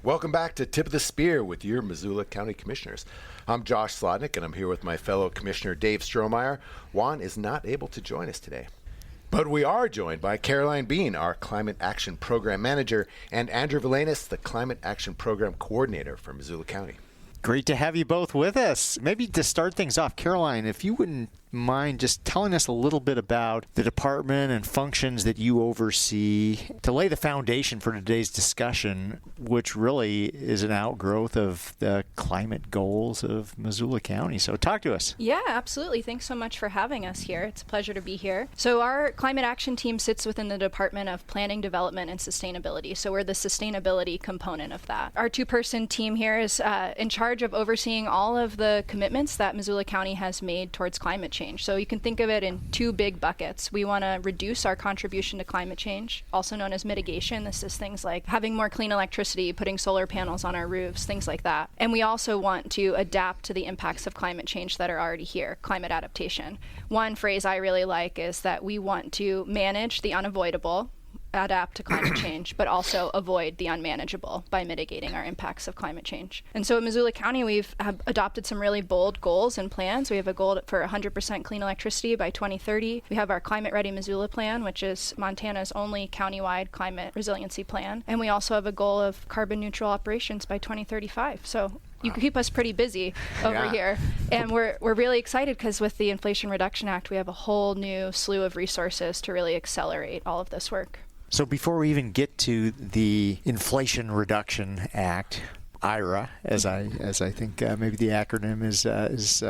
Welcome back to Tip of the Spear with your Missoula County Commissioners. I'm Josh Slotnick, and I'm here with my fellow Commissioner Dave Strohmeyer. Juan is not able to join us today. But we are joined by Caroline Bean, our Climate Action Program Manager, and Andrew Valainis, the Climate Action Program Coordinator for Missoula County. Great to have you both with us. Maybe to start things off, Caroline, if you wouldn't mind just telling us a little bit about the department and functions that you oversee to lay the foundation for today's discussion, which really is an outgrowth of the climate goals of Missoula County. So talk to us. Yeah, absolutely. Thanks so much for having us here. It's a pleasure to be here. So our climate action team sits within the Department of Planning, Development, and Sustainability. So we're the sustainability component of that. Our two-person team here is in charge of overseeing all of the commitments that Missoula County has made towards climate change. So you can think of it in two big buckets. We want to reduce our contribution to climate change, also known as mitigation. This is things like having more clean electricity, putting solar panels on our roofs, things like that. And we also want to adapt to the impacts of climate change that are already here, climate adaptation. One phrase I really like is that we want to manage the unavoidable, adapt to climate change, but also avoid the unmanageable by mitigating our impacts of climate change. And so in Missoula County, we've adopted some really bold goals and plans. We have a goal for 100% clean electricity by 2030. We have our Climate Ready Missoula plan, which is Montana's only countywide climate resiliency plan. And we also have a goal of carbon neutral operations by 2035. So you can keep us pretty busy over here. And we're really excited because with the Inflation Reduction Act, we have a whole new slew of resources to really accelerate all of this work. So before we even get to the Inflation Reduction Act, IRA, as I think maybe the acronym is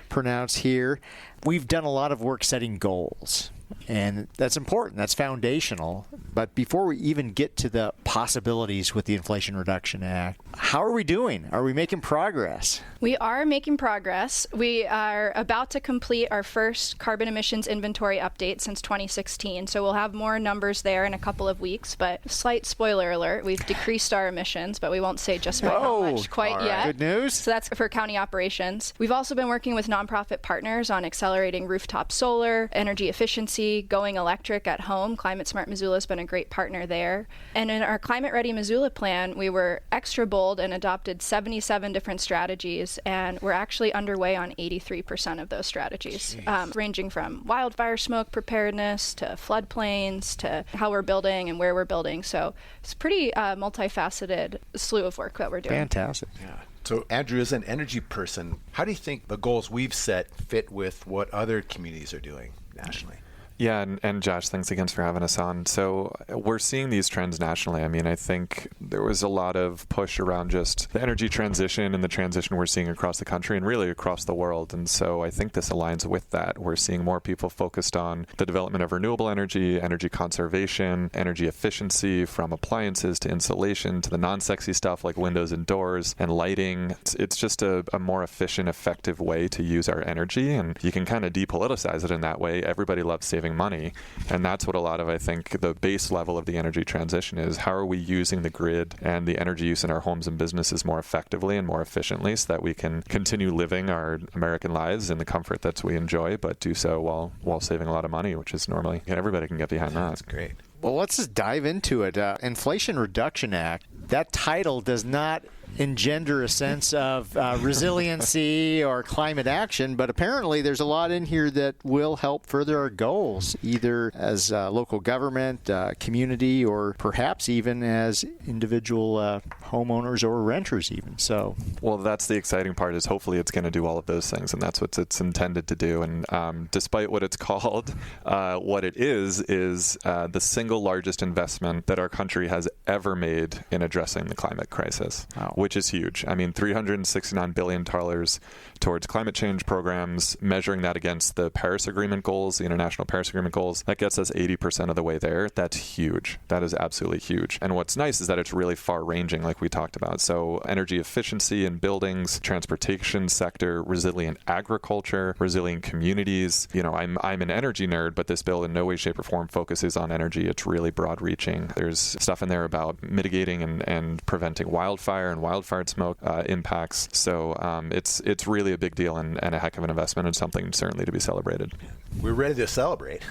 pronounced here, we've done a lot of work setting goals. And that's important. That's foundational. But before we even get to the possibilities with the Inflation Reduction Act, how are we doing? Are we making progress? We are making progress. We are about to complete our first carbon emissions inventory update since 2016. So we'll have more numbers there in a couple of weeks. But slight spoiler alert, we've decreased our emissions, but we won't say just by how much quite yet. Good news. So that's for county operations. We've also been working with nonprofit partners on accelerating rooftop solar, energy efficiency, going electric at home. Climate Smart Missoula has been a great partner there. And in our Climate Ready Missoula plan, we were extra bold and adopted 77 different strategies, and we're actually underway on 83% of those strategies, ranging from wildfire smoke preparedness to floodplains to how we're building and where we're building. So it's a pretty multifaceted slew of work that we're doing. Fantastic. Yeah. So Andrew, as an energy person, how do you think the goals we've set fit with what other communities are doing nationally? Yeah, and Josh, thanks again for having us on. So we're seeing these trends nationally. I mean, I think there was a lot of push around just the energy transition and the transition we're seeing across the country and really across the world. And so I think this aligns with that. We're seeing more people focused on the development of renewable energy, energy conservation, energy efficiency, from appliances to insulation to the non-sexy stuff like windows and doors and lighting. It's just a more efficient, effective way to use our energy. And you can kind of depoliticize it in that way. Everybody loves saving money, and that's what a lot of, I think, the base level of the energy transition is. How are we using the grid and the energy use in our homes and businesses more effectively and more efficiently so that we can continue living our American lives in the comfort that we enjoy, but do so while saving a lot of money, which is normally, everybody can get behind that. That's great. Well, let's just dive into it. Inflation Reduction Act, that title does not engender a sense of resiliency or climate action, but apparently there's a lot in here that will help further our goals, either as local government, community, or perhaps even as individual homeowners or renters even. So, well, that's the exciting part, is hopefully it's going to do all of those things, and that's what it's intended to do. And despite what it's called, what it is the single largest investment that our country has ever made in addressing the climate crisis. Wow. Which is huge. I mean, $369 billion towards climate change programs, measuring that against the Paris Agreement goals, the International Paris Agreement goals. That gets us 80% of the way there. That's huge. That is absolutely huge. And what's nice is that it's really far-ranging, like we talked about. So energy efficiency in buildings, transportation sector, resilient agriculture, resilient communities. You know, I'm an energy nerd, but this bill in no way, shape, or form focuses on energy. It's really broad-reaching. There's stuff in there about mitigating and preventing wildfire and wildfire smoke impacts. So it's really a big deal and a heck of an investment, and something certainly to be celebrated. We're ready to celebrate.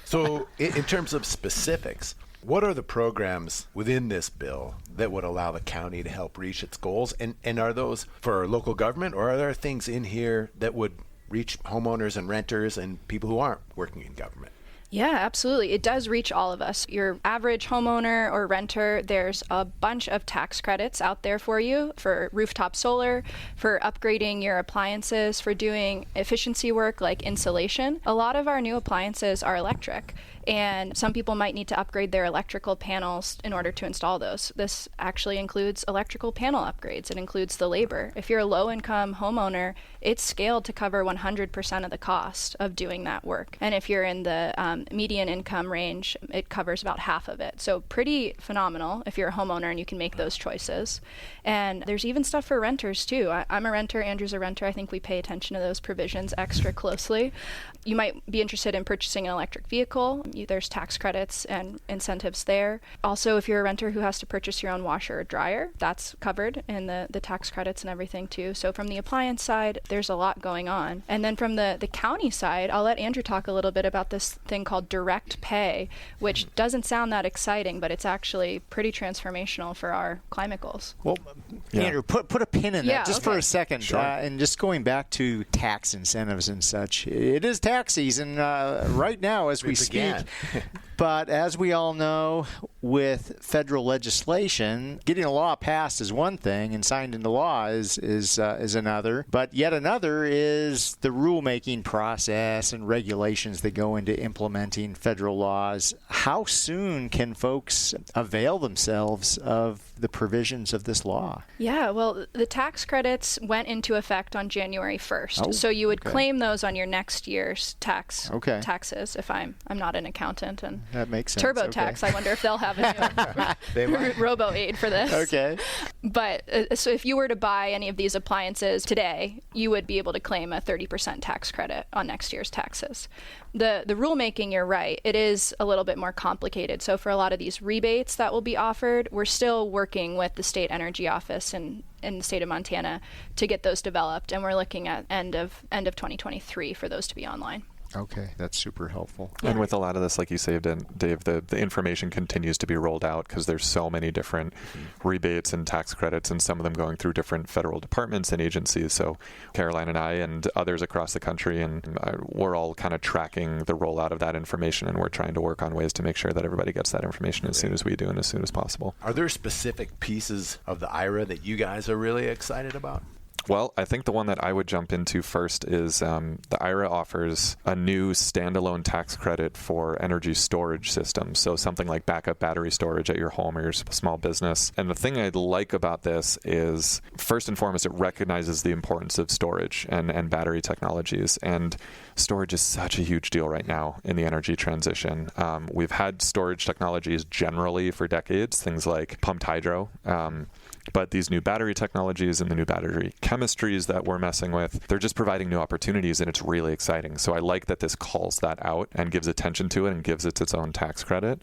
So in terms of specifics, What are the programs within this bill that would allow the county to help reach its goals? And are those for local government, or are there things in here that would reach homeowners and renters and people who aren't working in government? Yeah, absolutely. It does reach all of us. Your average homeowner or renter, there's a bunch of tax credits out there for you for rooftop solar, for upgrading your appliances, for doing efficiency work like insulation. A lot of our new appliances are electric, and some people might need to upgrade their electrical panels in order to install those. This actually includes electrical panel upgrades. It includes the labor. If you're a low-income homeowner, it's scaled to cover 100% of the cost of doing that work. And if you're in the median income range, it covers about half of it. So pretty phenomenal if you're a homeowner and you can make those choices. And there's even stuff for renters too. I'm a renter, Andrew's a renter. I think we pay attention to those provisions extra closely. You might be interested in purchasing an electric vehicle. There's tax credits and incentives there. Also, if you're a renter who has to purchase your own washer or dryer, that's covered in the tax credits and everything too. So from the appliance side, there's a lot going on. And then from the county side, I'll let Andrew talk a little bit about this thing called direct pay, which doesn't sound that exciting, but it's actually pretty transformational for our climate goals. Well, Andrew, put a pin in that just for a second. Sure. And just going back to tax incentives and such, it is tax season right now as we speak. But as we all know, with federal legislation, getting a law passed is one thing, and signed into law is another. But yet another is the rulemaking process and regulations that go into implementing federal laws. How soon can folks avail themselves of the provisions of this law? Yeah, well, the tax credits went into effect on January 1st. So you would claim those on your next year's taxes. If I'm not an accountant, and that makes sense. TurboTax, I wonder if they'll have a new robo-aid for this. Okay. But so if you were to buy any of these appliances today, you would be able to claim a 30% tax credit on next year's taxes. The rulemaking, you're right, it is a little bit more complicated. So for a lot of these rebates that will be offered, we're still working with the state energy office in the state of Montana to get those developed, and we're looking at end of 2023 for those to be online. Okay, that's super helpful. Yeah. And with a lot of this, like you said, Dave, the information continues to be rolled out because there's so many different rebates and tax credits, and some of them going through different federal departments and agencies. So Caroline and I and others across the country, and we're all kind of tracking the rollout of that information, and we're trying to work on ways to make sure that everybody gets that information as soon as we do and as soon as possible. Are there specific pieces of the IRA that you guys are really excited about? Well, I think the one that I would jump into first is the IRA offers a new standalone tax credit for energy storage systems. So something like backup battery storage at your home or your small business. And the thing I like about this is, first and foremost, it recognizes the importance of storage and battery technologies. And storage is such a huge deal right now in the energy transition. We've had storage technologies generally for decades, things like pumped hydro. But these new battery technologies and the new battery chemistries that we're messing with, they're just providing new opportunities, and it's really exciting. So I like that this calls that out and gives attention to it and gives it its own tax credit.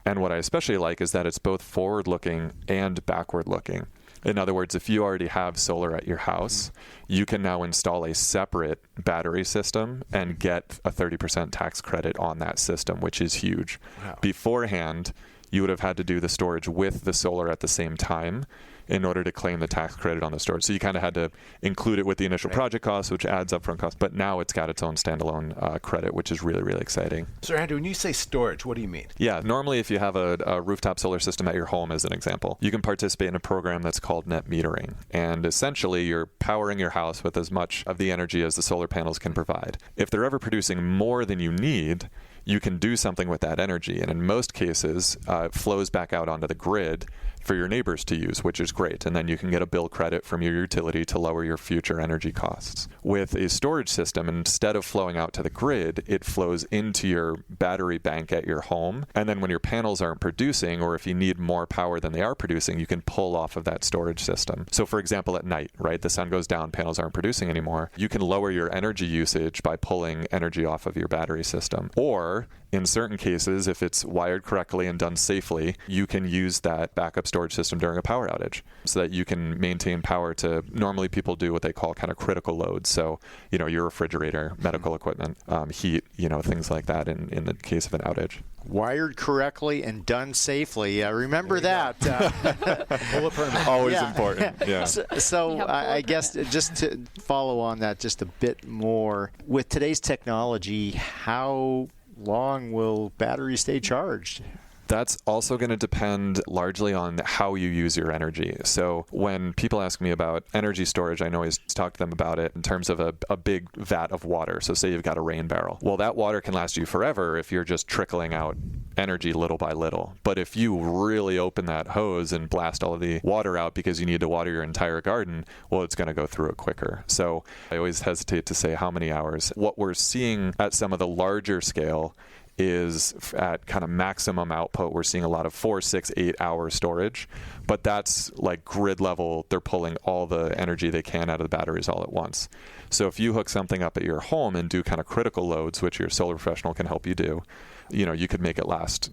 And what I especially like is that it's both forward-looking and backward-looking. In other words, if you already have solar at your house, you can now install a separate battery system and get a 30% tax credit on that system, which is huge. Wow. Beforehand, you would have had to do the storage with the solar at the same time in order to claim the tax credit on the storage. So you kind of had to include it with the initial project cost, which adds upfront cost. But now it's got its own standalone credit, which is really, really exciting. So Andrew, when you say storage, what do you mean? Yeah, normally if you have a rooftop solar system at your home, as an example, you can participate in a program that's called net metering. And essentially, you're powering your house with as much of the energy as the solar panels can provide. If they're ever producing more than you need, you can do something with that energy. And in most cases, it flows back out onto the grid for your neighbors to use, which is great. And then you can get a bill credit from your utility to lower your future energy costs. With a storage system, instead of flowing out to the grid, it flows into your battery bank at your home. And then when your panels aren't producing, or if you need more power than they are producing, you can pull off of that storage system. So for example, at night, right, the sun goes down, panels aren't producing anymore. You can lower your energy usage by pulling energy off of your battery system. Or Or in certain cases, if it's wired correctly and done safely, you can use that backup storage system during a power outage so that you can maintain power to, normally people do what they call kind of critical loads. So, your refrigerator, medical equipment, heat, things like that in the case of an outage. Wired correctly and done safely. Remember that. Pull a permit. Always important. Yeah. So I guess just to follow on that just a bit more, with today's technology, how long will batteries stay charged? That's also going to depend largely on how you use your energy. So when people ask me about energy storage, I always talk to them about it in terms of a big vat of water. So say you've got a rain barrel. Well, that water can last you forever if you're just trickling out energy little by little. But if you really open that hose and blast all of the water out because you need to water your entire garden, well, it's going to go through it quicker. So I always hesitate to say how many hours. What we're seeing at some of the larger scale is at kind of maximum output. We're seeing a lot of 4, 6, 8 hour storage, but that's like grid level. They're pulling all the energy they can out of the batteries all at once. So if you hook something up at your home and do kind of critical loads, which your solar professional can help you do, you could make it last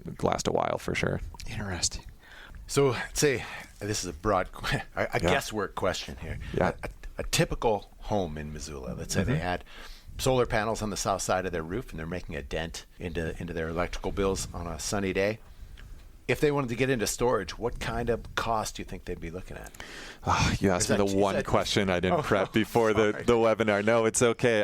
a while for sure. Interesting. So say this is a broad, guesswork question here. Yeah. A typical home in Missoula, let's say they had solar panels on the south side of their roof and they're making a dent into their electrical bills on a sunny day. If they wanted to get into storage, what kind of cost do you think they'd be looking at? You asked me the one question I didn't prep before the webinar. No, it's okay.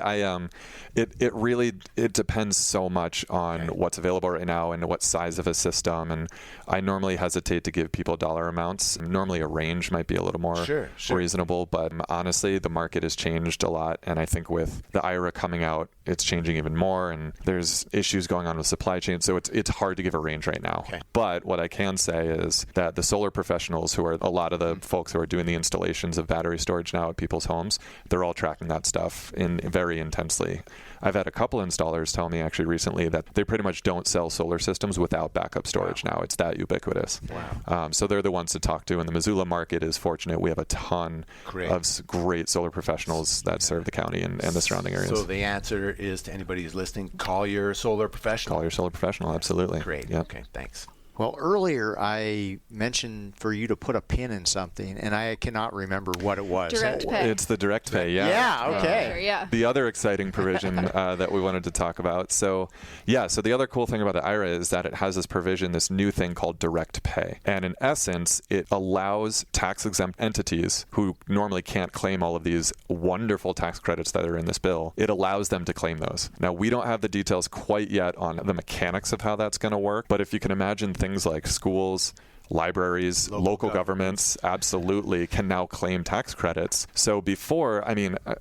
It really depends so much on what's available right now and what size of a system. And I normally hesitate to give people dollar amounts. Normally a range might be a little more reasonable, but honestly, the market has changed a lot. And I think with the IRA coming out, it's changing even more. And there's issues going on with supply chain. So it's hard to give a range right now. Okay. But what I can say is that the solar professionals, who are a lot of the folks who are doing the installations of battery storage now at people's homes, they're all tracking that stuff very intensely. I've had a couple installers tell me actually recently that they pretty much don't sell solar systems without backup storage now. It's that ubiquitous. Wow. So they're the ones to talk to. And the Missoula market is fortunate. We have a ton of great solar professionals that serve the county and the surrounding areas. So the answer is to anybody who's listening, call your solar professional. Call your solar professional, absolutely. Great. Yep. Okay, thanks. Well, earlier I mentioned for you to put a pin in something, and I cannot remember what it was. Direct pay. It's the direct pay, yeah. Yeah, okay. Yeah. The other exciting provision that we wanted to talk about. So the other cool thing about the IRA is that it has this provision, this new thing called direct pay. And in essence, it allows tax-exempt entities who normally can't claim all of these wonderful tax credits that are in this bill, it allows them to claim those. Now, we don't have the details quite yet on the mechanics of how that's going to work, but if you can imagine things like schools, libraries, local governments absolutely can now claim tax credits. So before,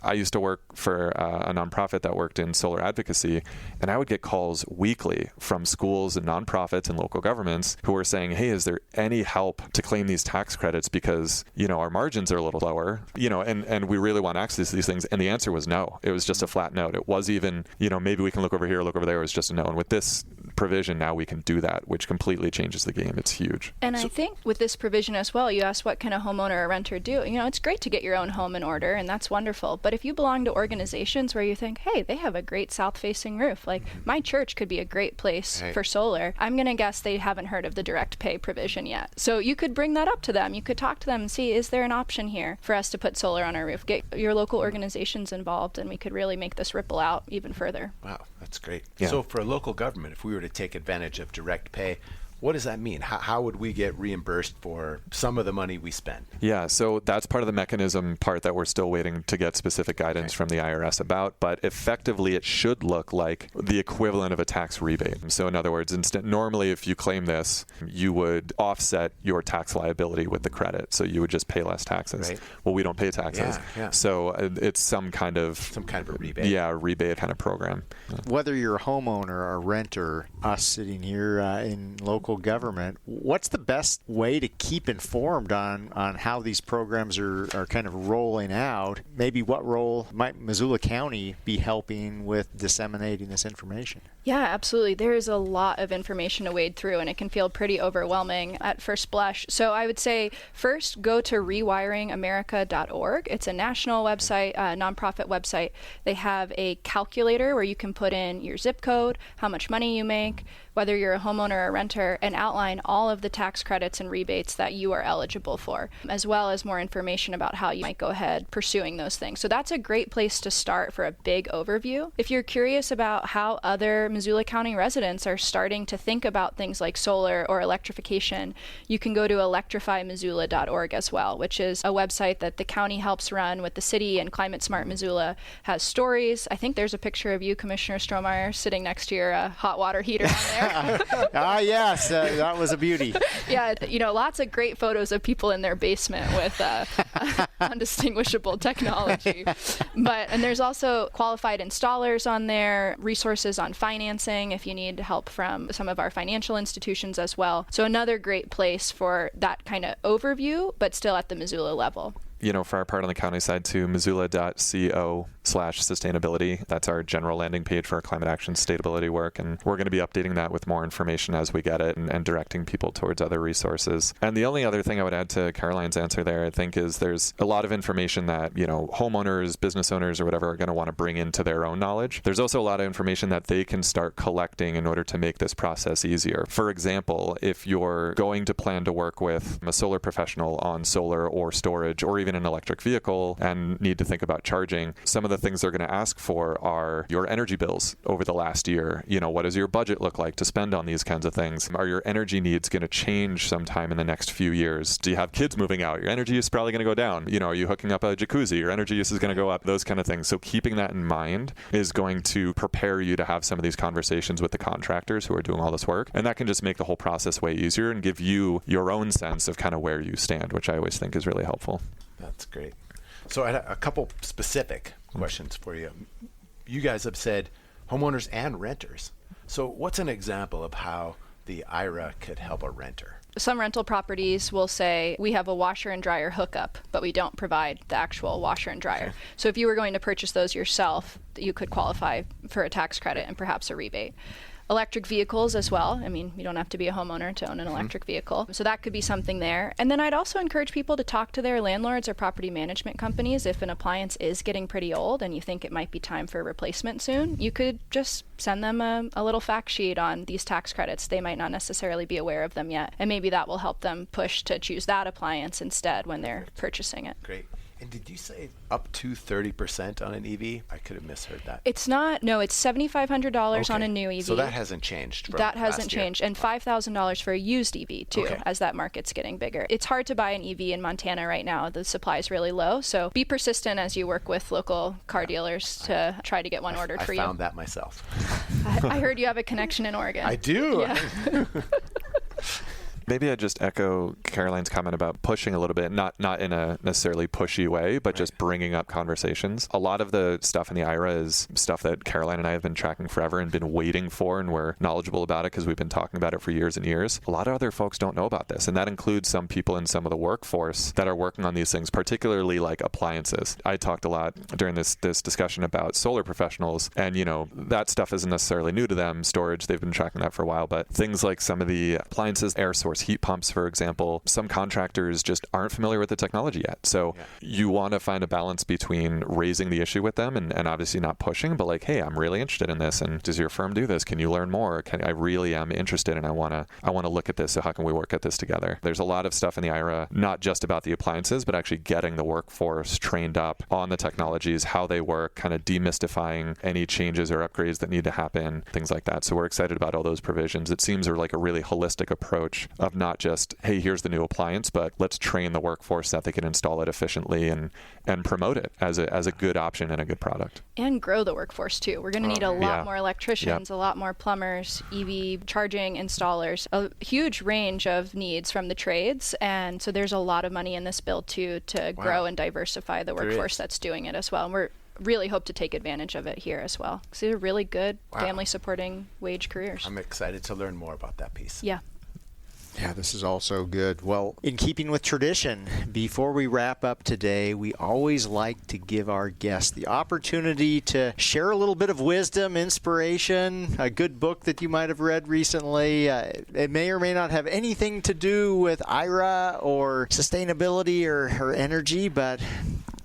I used to work for a nonprofit that worked in solar advocacy, and I would get calls weekly from schools and nonprofits and local governments who were saying, hey, is there any help to claim these tax credits because, our margins are a little lower, and we really want access to these things. And the answer was no. It was just a flat no. It was even, maybe we can look over here, look over there. It was just a no. And with this provision, now we can do that, which completely changes the game. It's huge. And I think with this provision as well, you asked what can a homeowner or renter do? It's great to get your own home in order, and that's wonderful. But if you belong to organizations where you think, hey, they have a great south-facing roof, like my church could be a great place for solar, I'm going to guess they haven't heard of the direct pay provision yet. So you could bring that up to them. You could talk to them and see, is there an option here for us to put solar on our roof? Get your local organizations involved, and we could really make this ripple out even further. Wow, that's great. Yeah. So for a local government, if we were to take advantage of direct pay, what does that mean? How would we get reimbursed for some of the money we spend? Yeah, so that's part of the mechanism part that we're still waiting to get specific guidance from the IRS about. But effectively, it should look like the equivalent of a tax rebate. So in other words, normally if you claim this, you would offset your tax liability with the credit. So you would just pay less taxes. Right. Well, we don't pay taxes. Yeah. So it's some kind of a rebate. Yeah, a rebate kind of program. Whether you're a homeowner or a renter, us sitting here in local government, what's the best way to keep informed on how these programs are kind of rolling out? Maybe what role might Missoula County be helping with disseminating this information? Yeah, absolutely. There is a lot of information to wade through, and it can feel pretty overwhelming at first blush. So I would say first go to rewiringamerica.org. It's a national website, a nonprofit website. They have a calculator where you can put in your zip code, how much money you make, whether you're a homeowner or a renter, and outline all of the tax credits and rebates that you are eligible for, as well as more information about how you might go ahead pursuing those things. So that's a great place to start for a big overview. If you're curious about how other Missoula County residents are starting to think about things like solar or electrification, you can go to electrifymissoula.org as well, which is a website that the county helps run with the city, and Climate Smart Missoula has stories. I think there's a picture of you, Commissioner Strohmeyer, sitting next to your hot water heater on there. Yes, that was a beauty. Yeah, lots of great photos of people in their basement with undistinguishable technology. And there's also qualified installers on there, resources on financing if you need help from some of our financial institutions as well. So another great place for that kind of overview, but still at the Missoula level. For our part on the county side too, missoula.co/sustainability. That's our general landing page for our climate action sustainability work. And we're going to be updating that with more information as we get it and directing people towards other resources. And the only other thing I would add to Caroline's answer there, I think, is there's a lot of information that, homeowners, business owners, or whatever are going to want to bring into their own knowledge. There's also a lot of information that they can start collecting in order to make this process easier. For example, if you're going to plan to work with a solar professional on solar or storage or even an electric vehicle and need to think about charging, some of the things they're going to ask for are your energy bills over the last year. What does your budget look like to spend on these kinds of things? Are your energy needs going to change sometime in the next few years? Do you have kids moving out? Your energy is probably going to go down. Are you hooking up a jacuzzi? Your energy use is going to go up, those kind of things. So keeping that in mind is going to prepare you to have some of these conversations with the contractors who are doing all this work. And that can just make the whole process way easier and give you your own sense of kind of where you stand, which I always think is really helpful. That's great. So I had a couple specific questions for you. You guys have said homeowners and renters. So what's an example of how the IRA could help a renter? Some rental properties will say, we have a washer and dryer hookup, but we don't provide the actual washer and dryer. Okay. So if you were going to purchase those yourself, you could qualify for a tax credit and perhaps a rebate. Electric vehicles as well. I mean, you don't have to be a homeowner to own an electric vehicle. So that could be something there. And then I'd also encourage people to talk to their landlords or property management companies. If an appliance is getting pretty old and you think it might be time for a replacement soon, you could just send them a little fact sheet on these tax credits. They might not necessarily be aware of them yet. And maybe that will help them push to choose that appliance instead when they're purchasing it. Great. And did you say up to 30% on an EV? I could have misheard that. It's not. No, it's $7,500 on a new EV. So that hasn't changed from That hasn't last year. changed. And $5,000 for a used EV, too, as that market's getting bigger. It's hard to buy an EV in Montana right now. The supply is really low. So be persistent as you work with local car dealers to try to get one ordered for you. I found that myself. I heard you have a connection in Oregon. I do. Yeah. Maybe I just echo Caroline's comment about pushing a little bit, not in a necessarily pushy way, but just bringing up conversations. A lot of the stuff in the IRA is stuff that Caroline and I have been tracking forever and been waiting for, and we're knowledgeable about it because we've been talking about it for years and years. A lot of other folks don't know about this, and that includes some people in some of the workforce that are working on these things, particularly like appliances. I talked a lot during this discussion about solar professionals, and that stuff isn't necessarily new to them. Storage, they've been tracking that for a while, but things like some of the appliances, air source heat pumps, for example, some contractors just aren't familiar with the technology yet. So you want to find a balance between raising the issue with them and obviously not pushing, but like, hey, I'm really interested in this, and does your firm do this? Can you learn more? I really am interested, and I want to look at this. So how can we work at this together? There's a lot of stuff in the IRA, not just about the appliances, but actually getting the workforce trained up on the technologies, how they work, kind of demystifying any changes or upgrades that need to happen, things like that. So we're excited about all those provisions. It seems like a really holistic approach of not just, hey, here's the new appliance, but let's train the workforce that they can install it efficiently and promote it as a good option and a good product. And grow the workforce too. We're going to need a lot more electricians, a lot more plumbers, EV charging installers, a huge range of needs from the trades. And so there's a lot of money in this bill too to grow and diversify the workforce that's doing it as well. And we're really hope to take advantage of it here as well. So these are really good family supporting wage careers. I'm excited to learn more about that piece. Yeah. Yeah, this is also good. Well, in keeping with tradition, before we wrap up today, we always like to give our guests the opportunity to share a little bit of wisdom, inspiration, a good book that you might have read recently. It may or may not have anything to do with IRA or sustainability or energy, but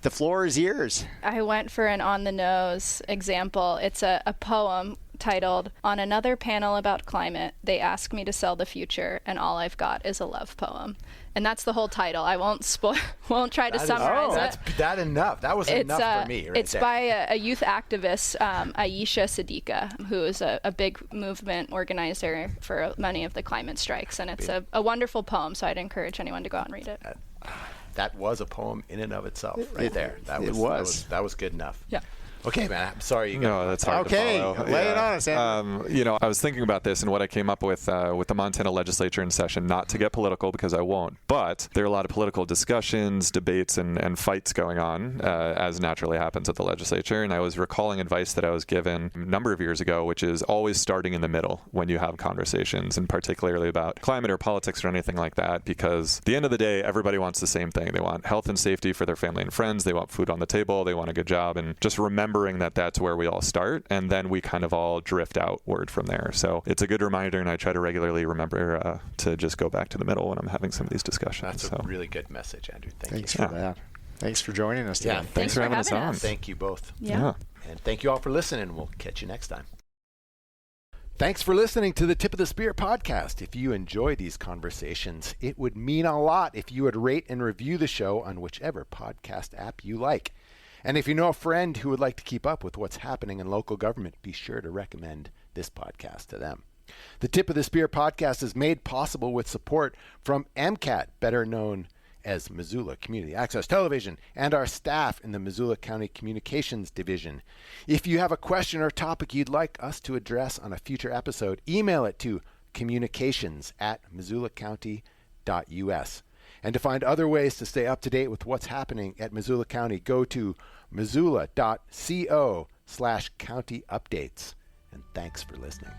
the floor is yours. I went for an on-the-nose example. It's a poem titled, "On Another Panel About Climate, They Ask Me to Sell the Future, and All I've Got Is a Love Poem." And that's the whole title. I won't try to summarize it. That's enough. That was enough for me right It's there. by a youth activist, Aisha Siddiqa, who is a big movement organizer for many of the climate strikes. And it's a wonderful poem, so I'd encourage anyone to go out and read it. That was a poem in and of itself right there. That was good enough. Yeah. Okay, man. I'm sorry. No, that's hard to follow. Lay it on us, Andrew. I was thinking about this and what I came up with the Montana legislature in session, not to get political because I won't, but there are a lot of political discussions, debates, and fights going on, as naturally happens at the legislature. And I was recalling advice that I was given a number of years ago, which is always starting in the middle when you have conversations, and particularly about climate or politics or anything like that, because at the end of the day, everybody wants the same thing. They want health and safety for their family and friends. They want food on the table. They want a good job. And just remembering that that's where we all start, and then we kind of all drift outward from there. So it's a good reminder, and I try to regularly remember to just go back to the middle when I'm having some of these discussions. That's a really good message, Andrew. Thanks for that. Thanks for joining us today. Yeah, thanks for having us on. Thank you both. Yeah. And thank you all for listening. We'll catch you next time. Thanks for listening to the Tip of the Spear podcast. If you enjoy these conversations, it would mean a lot if you would rate and review the show on whichever podcast app you like. And if you know a friend who would like to keep up with what's happening in local government, be sure to recommend this podcast to them. The Tip of the Spear podcast is made possible with support from MCAT, better known as Missoula Community Access Television, and our staff in the Missoula County Communications Division. If you have a question or topic you'd like us to address on a future episode, email it to communications@missoulacounty.us. And to find other ways to stay up to date with what's happening at Missoula County, go to missoula.co/county updates. And thanks for listening.